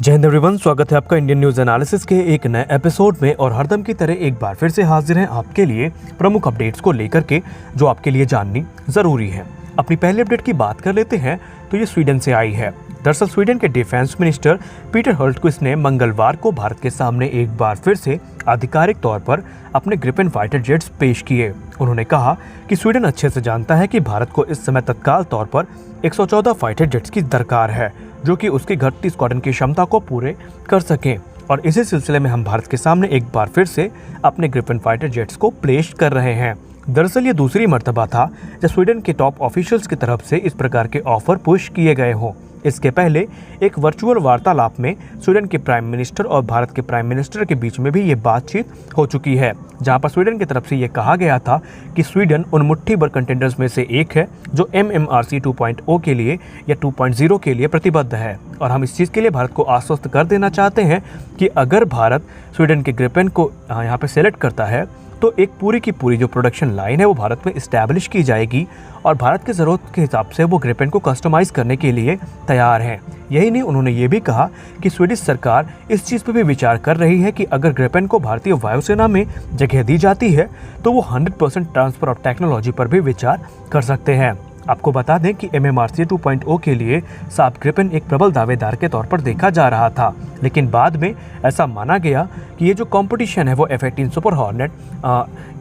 जय हिंद एवरीवन, स्वागत है आपका इंडियन न्यूज एनालिसिस के एक नए एपिसोड में। और हरदम की तरह एक बार फिर से हाजिर हैं आपके लिए प्रमुख अपडेट्स को लेकर के जो आपके लिए जाननी जरूरी है। अपनी पहली अपडेट की बात कर लेते हैं तो ये स्वीडन से आई है। दरअसल स्वीडन के डिफेंस मिनिस्टर पीटर हल्टक्विस्ट ने मंगलवार को भारत के सामने एक बार फिर से आधिकारिक तौर पर अपने ग्रिपेन फाइटर जेट्स पेश किए। उन्होंने कहा कि स्वीडन अच्छे से जानता है कि भारत को इस समय तत्काल तौर पर 114 फाइटर जेट्स की दरकार है जो कि उसकी घटती स्क्वाड्रन की क्षमता को पूरे कर सकें। और इसी सिलसिले में हम भारत के सामने एक बार फिर से अपने ग्रिपेन फाइटर जेट्स को प्लेस कर रहे हैं। दरअसल ये दूसरी मर्तबा था जब स्वीडन के टॉप ऑफिशियल्स की तरफ से इस प्रकार के ऑफर पुश किए गए हों। इसके पहले एक वर्चुअल वार्तालाप में स्वीडन के प्राइम मिनिस्टर और भारत के प्राइम मिनिस्टर के बीच में भी ये बातचीत हो चुकी है, जहां पर स्वीडन की तरफ से ये कहा गया था कि स्वीडन उन मुट्ठी भर कंटेंडर्स में से एक है जो MMRC 2.0 के लिए या 2.0 के लिए प्रतिबद्ध है। और हम इस चीज़ के लिए भारत को आश्वस्त कर देना चाहते हैं कि अगर भारत स्वीडन के ग्रिपेन को यहाँ पे सेलेक्ट करता है तो एक पूरी की पूरी जो प्रोडक्शन लाइन है वो भारत में इस्टेब्लिश की जाएगी और भारत की ज़रूरत के हिसाब से वो ग्रिपेन को कस्टमाइज़ करने के लिए तैयार है। यही नहीं, उन्होंने ये भी कहा कि स्वीडिश सरकार इस चीज़ पर भी विचार कर रही है कि अगर ग्रिपेन को भारतीय वायुसेना में जगह दी जाती है तो वो 100% ट्रांसफ़र ऑफ टेक्नोलॉजी पर भी विचार कर सकते हैं। आपको बता दें कि MMRC 2.0 के लिए साब ग्रिपेन एक प्रबल दावेदार के तौर पर देखा जा रहा था, लेकिन बाद में ऐसा माना गया कि ये जो कंपटीशन है वो F-18 सुपर हॉर्नेट,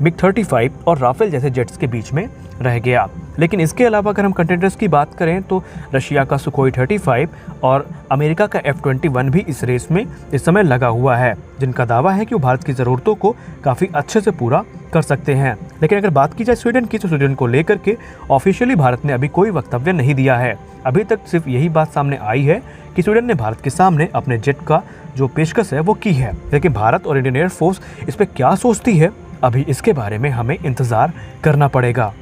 MiG-35 और राफेल जैसे जेट्स के बीच में रह गया। लेकिन इसके अलावा अगर हम कंटेंडर्स की बात करें तो रशिया का सुखोई 35 और अमेरिका का F-21 भी इस रेस में इस समय लगा हुआ है, जिनका दावा है कि वो भारत की ज़रूरतों को काफ़ी अच्छे से पूरा कर सकते हैं। लेकिन अगर बात की जाए स्वीडन की तो स्वीडन को लेकर के ऑफिशियली भारत ने अभी कोई वक्तव्य नहीं दिया है। अभी तक सिर्फ यही बात सामने आई है कि स्वीडन ने भारत के सामने अपने जेट का जो पेशकश है वो की है, लेकिन भारत और इंडियन एयरफोर्स इस पर क्या सोचती है अभी इसके बारे में हमें इंतज़ार करना पड़ेगा।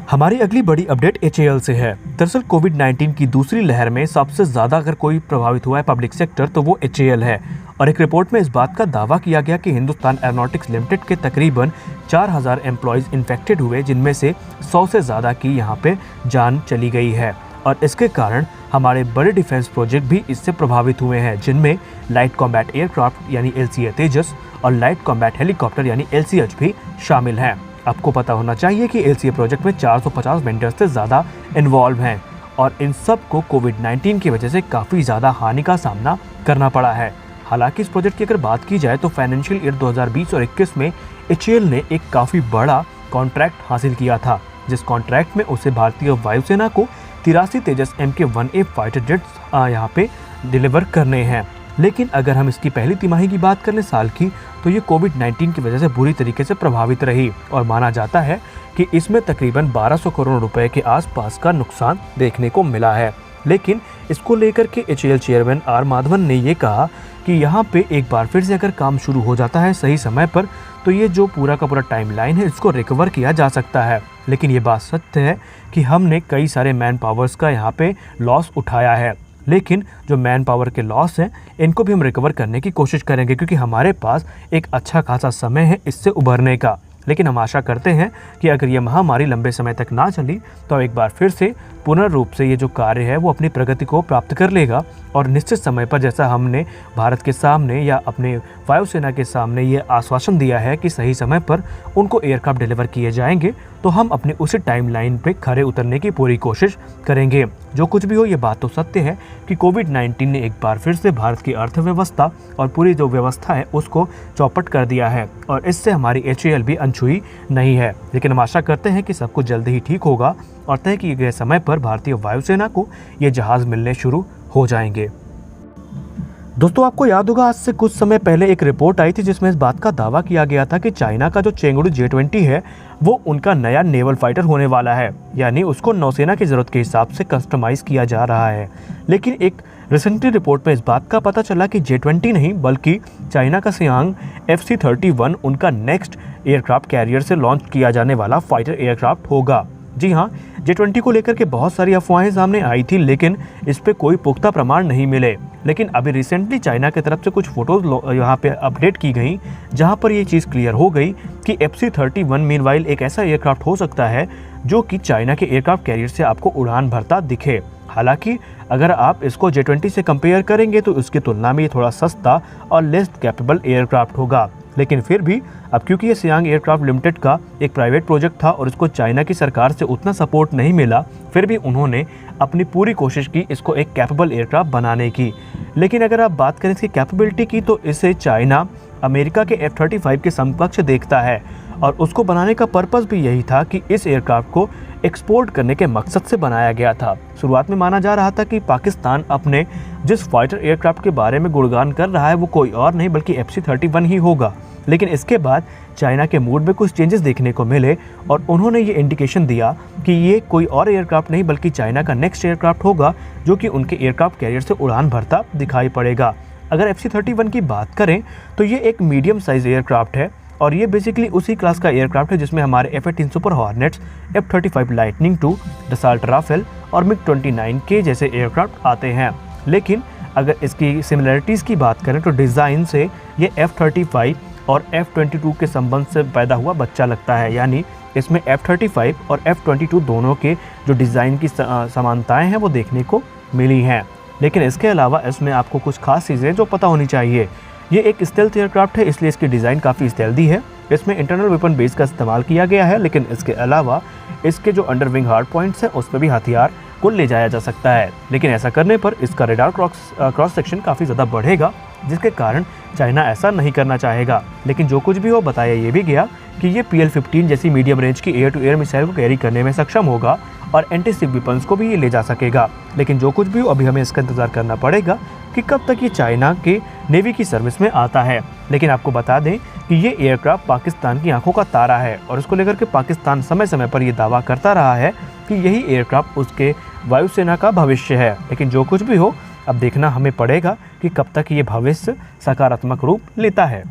हमारी अगली बड़ी अपडेट HAL से है। दरअसल कोविड-19 की दूसरी लहर में सबसे ज़्यादा अगर कोई प्रभावित हुआ है पब्लिक सेक्टर तो वो HAL है। और एक रिपोर्ट में इस बात का दावा किया गया कि हिंदुस्तान एरोनॉटिक्स लिमिटेड के तकरीबन 4000 एम्प्लॉयज़ इन्फेक्टेड हुए, जिनमें से 100 से ज़्यादा की यहाँ पे जान चली गई है। और इसके कारण हमारे बड़े डिफेंस प्रोजेक्ट भी इससे प्रभावित हुए हैं, जिनमें लाइट कॉम्बैट एयरक्राफ्ट यानी LCA तेजस और लाइट कॉम्बैट हेलीकॉप्टर यानी LCH भी शामिल हैं। आपको पता होना चाहिए कि LCA प्रोजेक्ट में 450 वेंडर्स से ज़्यादा इन्वॉल्व हैं और इन सब को कोविड-19 की वजह से काफ़ी ज़्यादा हानि का सामना करना पड़ा है। हालांकि इस प्रोजेक्ट की अगर बात की जाए तो फाइनेंशियल ईयर 2020 और 21 में HAL ने एक काफ़ी बड़ा कॉन्ट्रैक्ट हासिल किया था, जिस कॉन्ट्रैक्ट में उसे भारतीय वायुसेना को 83 तेजस MK-1A फाइटर जेट्स यहाँ पे डिलीवर करने हैं। लेकिन अगर हम इसकी पहली तिमाही की बात करें साल की, तो ये कोविड-19 की वजह से बुरी तरीके से प्रभावित रही और माना जाता है कि इसमें तकरीबन 1200 करोड़ रुपए के आसपास का नुकसान देखने को मिला है। लेकिन इसको लेकर के HAL चेयरमैन R माधवन ने ये कहा कि यहाँ पे एक बार फिर से अगर काम शुरू हो जाता है सही समय पर तो ये जो पूरा का पूरा टाइमलाइन है इसको रिकवर किया जा सकता है। लेकिन ये बात सत्य है कि हमने कई सारे मैन पावर्स का यहाँ पे लॉस उठाया है, लेकिन जो मैन पावर के लॉस हैं इनको भी हम रिकवर करने की कोशिश करेंगे, क्योंकि हमारे पास एक अच्छा खासा समय है इससे उभरने का। लेकिन हम आशा करते हैं कि अगर ये महामारी लंबे समय तक ना चली तो एक बार फिर से पुनः रूप से ये जो कार्य है वो अपनी प्रगति को प्राप्त कर लेगा और निश्चित समय पर, जैसा हमने भारत के सामने या अपने वायुसेना के सामने ये आश्वासन दिया है कि सही समय पर उनको एयरक्राफ्ट डिलीवर किए जाएंगे, तो हम अपने उसी टाइमलाइन पे खरे उतरने की पूरी कोशिश करेंगे। जो कुछ भी हो, ये बात तो सत्य है कि कोविड-19 ने एक बार फिर से भारत की अर्थव्यवस्था और पूरी जो व्यवस्था है उसको चौपट कर दिया है और इससे हमारी HAL भी अनछुई नहीं है। लेकिन हम आशा करते हैं कि सब कुछ जल्दी ही ठीक होगा और तय किए गए समय पर भारतीय वायुसेना को ये जहाज़ मिलने शुरू हो जाएंगे। दोस्तों, आपको याद होगा आज से कुछ समय पहले एक रिपोर्ट आई थी जिसमें इस बात का दावा किया गया था कि चाइना का जो चेंगडू J-20 है वो उनका नया नेवल फाइटर होने वाला है, यानी उसको नौसेना की ज़रूरत के हिसाब से कस्टमाइज़ किया जा रहा है। लेकिन एक रिसेंटली रिपोर्ट में इस बात का पता चला कि J-20 नहीं बल्कि चाइना का सियांग FC-31 उनका नेक्स्ट एयरक्राफ्ट कैरियर से लॉन्च किया जाने वाला फाइटर एयरक्राफ्ट होगा। जी हाँ, J-20 को लेकर के बहुत सारी अफवाहें सामने आई थी, लेकिन इस पे कोई पुख्ता प्रमाण नहीं मिले। लेकिन अभी रिसेंटली चाइना की तरफ से कुछ फोटोज यहाँ पे अपडेट की गई, जहाँ पर ये चीज़ क्लियर हो गई कि FC-31 मीनवाइल एक ऐसा एयरक्राफ्ट हो सकता है जो कि चाइना के एयरक्राफ्ट कैरियर से आपको उड़ान भरता दिखे। हालांकि अगर आप इसको J-20 से कंपेयर करेंगे तो उसकी तुलना में ये थोड़ा सस्ता और लेस कैपेबल एयरक्राफ्ट होगा। लेकिन फिर भी अब क्योंकि ये सियांग एयरक्राफ्ट लिमिटेड का एक प्राइवेट प्रोजेक्ट था और इसको चाइना की सरकार से उतना सपोर्ट नहीं मिला, फिर भी उन्होंने अपनी पूरी कोशिश की इसको एक कैपेबल एयरक्राफ्ट बनाने की। लेकिन अगर आप बात करें इसकी कैपेबिलिटी की तो इसे चाइना अमेरिका के F-35 के समकक्ष देखता है और उसको बनाने का पर्पस भी यही था कि इस एयरक्राफ्ट को एक्सपोर्ट करने के मकसद से बनाया गया था। शुरुआत में माना जा रहा था कि पाकिस्तान अपने जिस फाइटर एयरक्राफ्ट के बारे में गुणगान कर रहा है वो कोई और नहीं बल्कि FC-31 ही होगा। लेकिन इसके बाद चाइना के मूड में कुछ चेंजेस देखने को मिले और उन्होंने ये इंडिकेशन दिया कि ये कोई और एयरक्राफ्ट नहीं बल्कि चाइना का नेक्स्ट एयरक्राफ्ट होगा जो कि उनके एयरक्राफ्ट कैरियर से उड़ान भरता दिखाई पड़ेगा। अगर FC-31 की बात करें तो ये एक मीडियम साइज एयरक्राफ्ट है और ये बेसिकली उसी क्लास का एयरक्राफ्ट है जिसमें हमारे F-18 Super Hornets, F-35 Lightning II, Dassault Rafale और MiG-29 के जैसे एयरक्राफ्ट आते हैं। लेकिन अगर इसकी सिमिलरिटीज़ की बात करें तो डिज़ाइन से ये F-35 और F-22 के संबंध से पैदा हुआ बच्चा लगता है, यानी इसमें F-35 और F-22 दोनों के जो डिज़ाइन की समानताएं हैं वो देखने को मिली हैं। लेकिन इसके अलावा इसमें आपको कुछ खास चीज़ें जो पता होनी चाहिए। ये एक स्टेल्थ एयरक्राफ्ट है इसलिए इसकी डिज़ाइन काफ़ी स्टेल्दी है। इसमें इंटरनल वेपन बेस का इस्तेमाल किया गया है, लेकिन इसके अलावा इसके जो अंडर विंग हार्ड पॉइंट्स हैं उस पर भी हथियार को ले जाया जा सकता है। लेकिन ऐसा करने पर इसका रेडार क्रॉस सेक्शन काफ़ी ज़्यादा बढ़ेगा, जिसके कारण चाइना ऐसा नहीं करना चाहेगा। लेकिन जो कुछ भी हो बताया ये भी गया कि ये PL-15 जैसी मीडियम रेंज की एयर टू एयर मिसाइल को कैरी करने में सक्षम होगा और एंटी शिप वेपन्स को भी ये ले जा सकेगा। लेकिन जो कुछ भी हो अभी हमें इसका इंतज़ार करना पड़ेगा कि कब तक ये चाइना के नेवी की सर्विस में आता है। लेकिन आपको बता दें कि ये एयरक्राफ्ट पाकिस्तान की आंखों का तारा है और इसको लेकर के पाकिस्तान समय समय पर ये दावा करता रहा है कि यही एयरक्राफ्ट उसके वायुसेना का भविष्य है। लेकिन जो कुछ भी हो अब देखना हमें पड़ेगा कि कब तक ये भविष्य सकारात्मक रूप लेता है।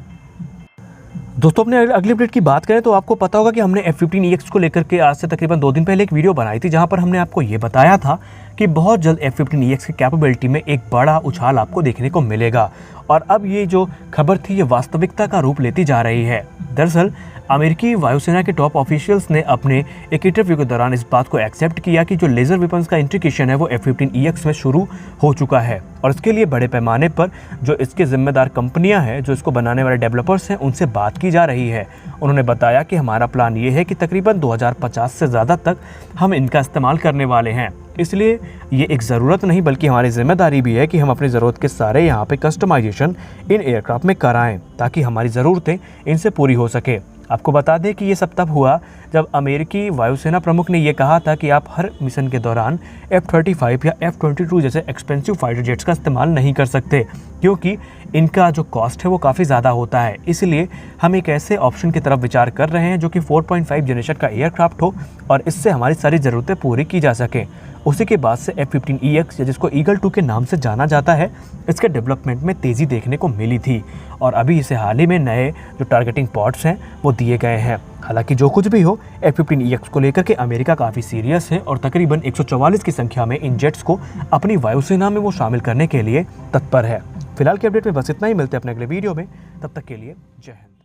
दोस्तों अपने अगले अपडेट की बात करें तो आपको पता होगा कि हमने F-15EX को लेकर के आज से तकरीबन 2 दिन पहले एक वीडियो बनाई थी जहां पर हमने आपको ये बताया था कि बहुत जल्द F-15EX की कैपेबिलिटी में एक बड़ा उछाल आपको देखने को मिलेगा। और अब ये जो खबर थी ये वास्तविकता का रूप लेती जा रही है। दरअसल अमेरिकी वायुसेना के टॉप ऑफिशियल्स ने अपने एक इंटरव्यू के दौरान इस बात को एक्सेप्ट किया कि जो लेज़र वेपन्स का इंटीग्रेशन है वो F-15EX में शुरू हो चुका है और इसके लिए बड़े पैमाने पर जो इसके जिम्मेदार कंपनियां हैं, जो इसको बनाने वाले डेवलपर्स हैं, उनसे बात की जा रही है। उन्होंने बताया कि हमारा प्लान ये है कि तकरीबन 2050 से ज़्यादा तक हम इनका इस्तेमाल करने वाले हैं। इसलिए ये एक ज़रूरत नहीं बल्कि हमारी जिम्मेदारी भी है कि हम अपनी ज़रूरत के सारे यहाँ पे कस्टमाइजेशन इन एयरक्राफ्ट में कराएं ताकि हमारी ज़रूरतें इनसे पूरी हो सके। आपको बता दें कि ये सब तब हुआ जब अमेरिकी वायुसेना प्रमुख ने ये कहा था कि आप हर मिशन के दौरान F-35 या F-22 जैसे एक्सपेंसिव फाइटर जेट्स का इस्तेमाल नहीं कर सकते क्योंकि इनका जो कॉस्ट है वो काफ़ी ज़्यादा होता है। इसलिए हम एक ऐसे ऑप्शन की तरफ विचार कर रहे हैं जो कि 4.5 जनरेशन का एयरक्राफ्ट हो और इससे हमारी सारी ज़रूरतें पूरी की जा सकें। उसी के बाद से F-15EX या जिसको ईगल 2 के नाम से जाना जाता है, इसके डेवलपमेंट में तेज़ी देखने को मिली थी और अभी इसे हाल ही में नए जो टारगेटिंग पॉड्स हैं वो दिए गए हैं। हालांकि जो कुछ भी हो F-15EX को लेकर के अमेरिका काफ़ी सीरियस है और तकरीबन 144 की संख्या में इन जेट्स को अपनी वायुसेना में वो शामिल करने के लिए तत्पर है। फिलहाल के अपडेट में बस इतना ही, मिलते हैं अपने अगले वीडियो में, तब तक के लिए जय हिंद।